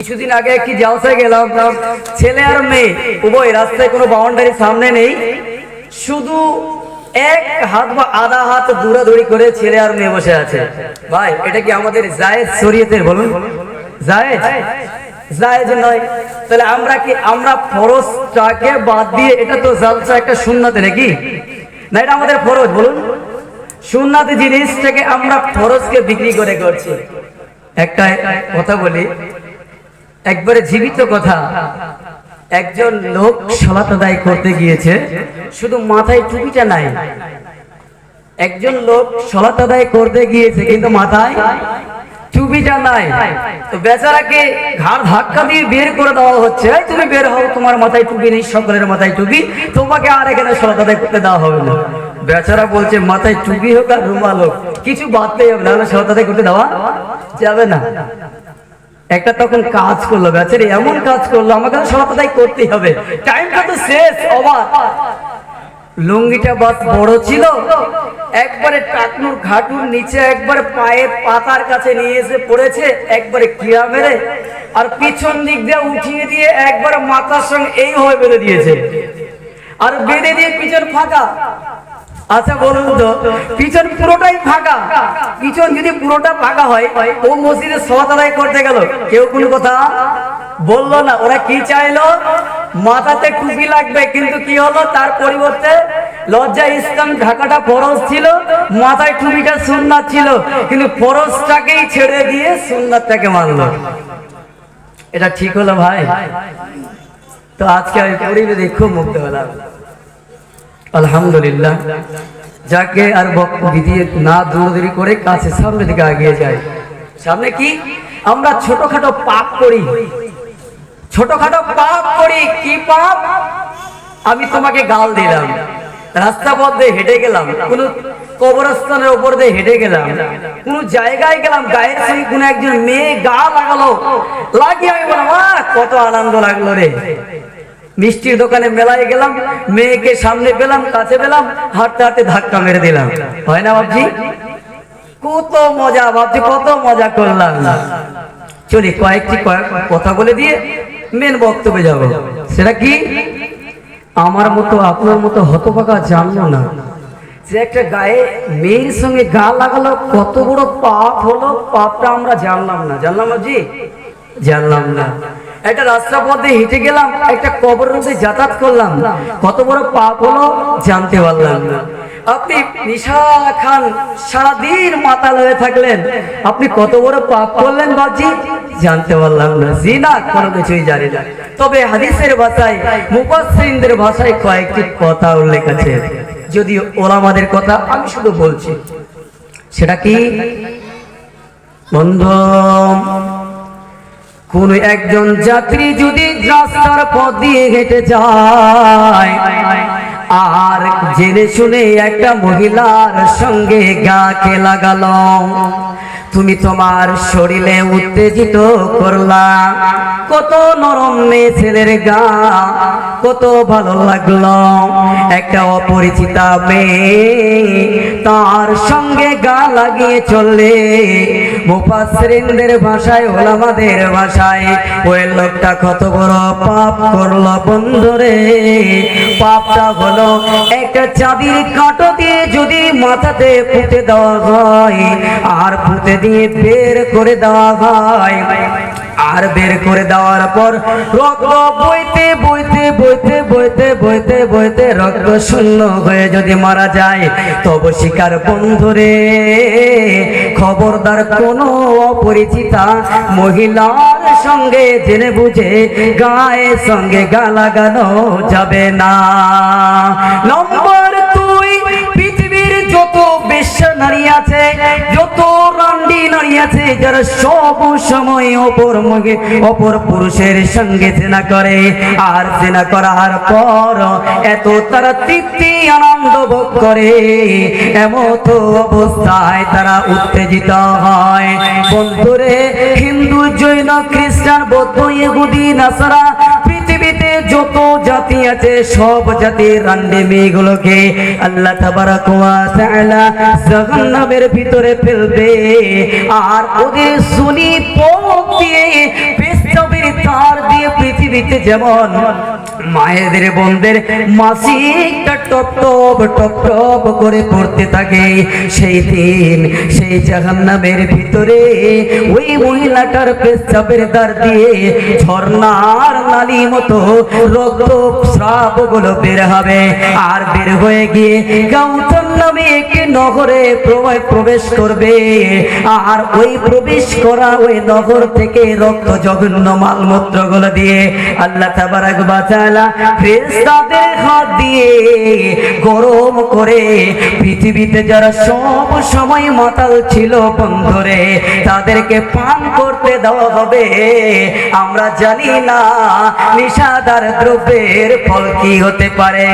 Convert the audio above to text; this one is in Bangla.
কিছুদিন আগে একটি জালসায় গেলাম, ছেলে আর মেয়ে উভয় রাস্তায়, কোনো বাউন্ডারি সামনে নেই, শুধু এক হাত বা আধা হাত দৌড়াদৌড়ি করে ছেলে আর মেয়ে বসে আছে। ভাই, এটা কি আমাদের জায়েজ শরীয়তের? বলুন, জায়েজ? জায়েজ নয়। তাহলে আমরা ফরজটাকে বাদ দিয়ে, এটা তো জালসা একটা সুন্নাতে নাকি না, এটা আমাদের ফরজ। বলুন, সুন্নাতে জিনিসটাকে আমরা ফরজকে বিক্রি করে করছি। একটা কথা বলি, একবারে জীবিত কথা। একজন লোক সালাত আদায় করতে গিয়েছে, শুধু মাথায় টুপিটা নাই। একজন লোক সালাত আদায় করতে গিয়েছে কিন্তু মাথায় টুপিটা নাই। তো বেচারাকে ঘাড় ধাক্কা দিয়ে বের করে দেওয়া হচ্ছে, তুমি বের হও, তোমার মাথায় টুপি নেই, সকলের মাথায় টুপি, তোমাকে আর এখানে সালাত আদায় করতে দেওয়া হবে না। বেচারা বলছে, মাথায় টুপি হোক আর রুমাল হোক, কিছু বাদতেই হবে, নাহলে সালাত আদায় করতে দেওয়া যাবে না। একটা তখন কাজ করলো, বেচারি এমন কাজ করলো, আমাকে সালাত আদায় করতেই হবে, টাইমটা তো শেষ। অবাক, লুঙ্গিটা বাস বড় ছিল, একবারে টাকনুর ঘাটুর নিচে একবারে পায়ের পাতার কাছে নিয়ে এসে পড়েছে, একবারে কিয়া মেরে, আর পিছন দিক দিয়ে উঠিয়ে দিয়ে একবারে মাথার সঙ্গে এইভাবে বেঁধে দিয়েছে, আর বেঁধে দিয়ে পিছন ফাঁকা। আচ্ছা বলুন তো, পিছন পুরোটাই ফাঁকা, পিছন যদি পুরোটা ফাঁকা হয়, ও মসজিদে সালাত আদায় করতে গেল, কেউ কোনো কথা বললো না। ওরা কি চাইলো? মাথাতে টুপি লাগবে, কিন্তু কি হলো, তার পরিবর্তে লজ্জা ইসলাম ঢাকাটা ফরজ ছিল, মাথায় টুপিটা সুন্নাত ছিল, কিন্তু ফরজটাকেই ছেড়ে দিয়ে সুন্নাতটাকে মানলো। এটা ঠিক হলো ভাই? তো আজকে আমি পরিবেশে খুব মুগ্ধ হলাম, আলহামদুলিল্লাহ। যাকে আর বিধিয়ে না দৌড়াদৌড়ি করে কাছে সামনে দিকে এগিয়ে যায়। সামনে কি আমরা ছোটখাটো পাপ করি, ছোটখাটো পাপ করি। কি পাপ? আমি তোমাকে গাল দিলাম, রাস্তা পথ দিয়ে হেঁটে গেলাম, কোন কবরস্থানের উপর দিয়ে হেঁটে গেলাম, কোন জায়গায় গেলাম, গায়ের সঙ্গে কোন একজন মেয়ে গা লাগালো, লাগিয়ে আমি বললাম, কত আনন্দ লাগলো রে। মিষ্টির দোকানে মেলায় গেলাম, মেয়েকে সামনে পেলাম, কাছে পেলাম, হাঁটতে হাঁটতে ধাক্কা মেরে দিলাম, হয় না বাবজি? কত মজা বাবজি, কত মজা করলাম। চলি কয়েক কথা বলে দিয়ে মেন বক্তব্যে যাব। সেটা কি? আমার মতো আপনার মতো হতভাগা জানলো না যে একটা গায়ে মেয়ের সঙ্গে গা লাগালো কত বড় পাপ হলো। পাপটা আমরা জানলাম না, জানলাম বাবজি? জানলাম না। একটা রাস্তা পথে হেঁটে গেলাম, একটা কবরের মধ্যে যাতায়াত করলাম, কত বড় পাপ হলো জানতে পারলাম না। আপনি নিশা খান, সারাদিন মাতাল হয়ে থাকলেন, আপনি কত বড় পাপ করলেন বাজি জানতে পারলাম না। জিনা কোনো কিছুই জানি না। তবে হাদিসের ভাষায়, মুফাসসিরদের ভাষায় কয়েকটি কথা উল্লেখ আছে, যদি ওলামাদের কথা আমি শুধু বলছি। সেটা কি? বন্ধু, কোন একজন যাত্রী যদি রাস্তার পথ দিয়ে হেঁটে যায় আর জেনে শুনে একটা মহিলার সঙ্গে গাকে লাগালো, তুমি তোমার শরীরে উত্তেজিত করলা, কত নরম মেয়ে ছেলের গা, কত ভালো লাগলো। একটা অপরিচিতা মেয়ে তার সঙ্গে গা লাগিয়ে চললে, মুফাসসিরদের ভাষায়, ওলামাদের ভাষায়, ওই লোকটা কত বড় পাপ করলো বন্ধুরে। পাপটা হলো একটা চাঁদির কাঁটো দিয়ে যদি মাথাতে পুঁতে দেওয়া হয়, আর পুঁতে দিয়ে বের করে দেওয়া হয়, আর বের করে দেওয়ার পর রক্ত বইতে বইতে বইতে বইতে বইতে বইতে রক্ত শূন্য হয়ে যদি মারা যায়, তবে শিকার বন্ধুরে, খবরদার কোনো অপরিচিতা মহিলার সঙ্গে জেনে বুঝে গায়ের সঙ্গে গা লাগানো যাবে না। নম্বর 2, পৃথিবীর যত বেশ্যা নারী আছে, যত রান্ডি নারী আছে, যারা সব সময় অপর পুরুষের সঙ্গে জেনা করে, আর জেনা করার পর এত তারা তৃপ্তি আনন্দ ভোগ করে, এমত অবস্থায় তারা উত্তেজিত হয়। বন্ধুরে, হিন্দু, জৈন, খ্রিস্টান, বৌদ্ধ, ইহুদি, নাসারা, পৃথিবীতে যত জাতি আছে, সব জাতির রান্ডি মেয়েগুলোকে আল্লাহ তাবারাক ওয়া তাআলা জাহান্নামের ভিতরে ফেলবে, আর ওদের সুনি পথ দিয়ে পেছাবে পৃথিবীতে যেমন মায়েদের বোনদের মাসিকটা টপ টপ টপ টপ করে পড়তে থাকে, সেই দিন সেই জাহান্নামের ভিতরে ওই মহিলাটার পেশাবের দ্বার দিয়ে ঝর্ণার নালী মতো রক্ত স্রাব গুলো বের হবে, আর বের হয়ে গিয়ে গাউতন নামে একটি নগরে প্রবেশ করবে। আর ওই প্রবেশ করা ওই নগর থেকে রক্ত জঘন্য মালমূত্র গুলো দিয়ে আল্লাহ তাবারাক ওয়া তাআলা ফেরেশতাদের হাত দিয়ে গরম করে পৃথিবীতে যারা সব সময় মাতাল ছিল বন্ধুরে তাদেরকে পান করতে দেওয়া হবে। আমরা জানি না নেশাদার দ্রব্যের ফল কি হতে পারে।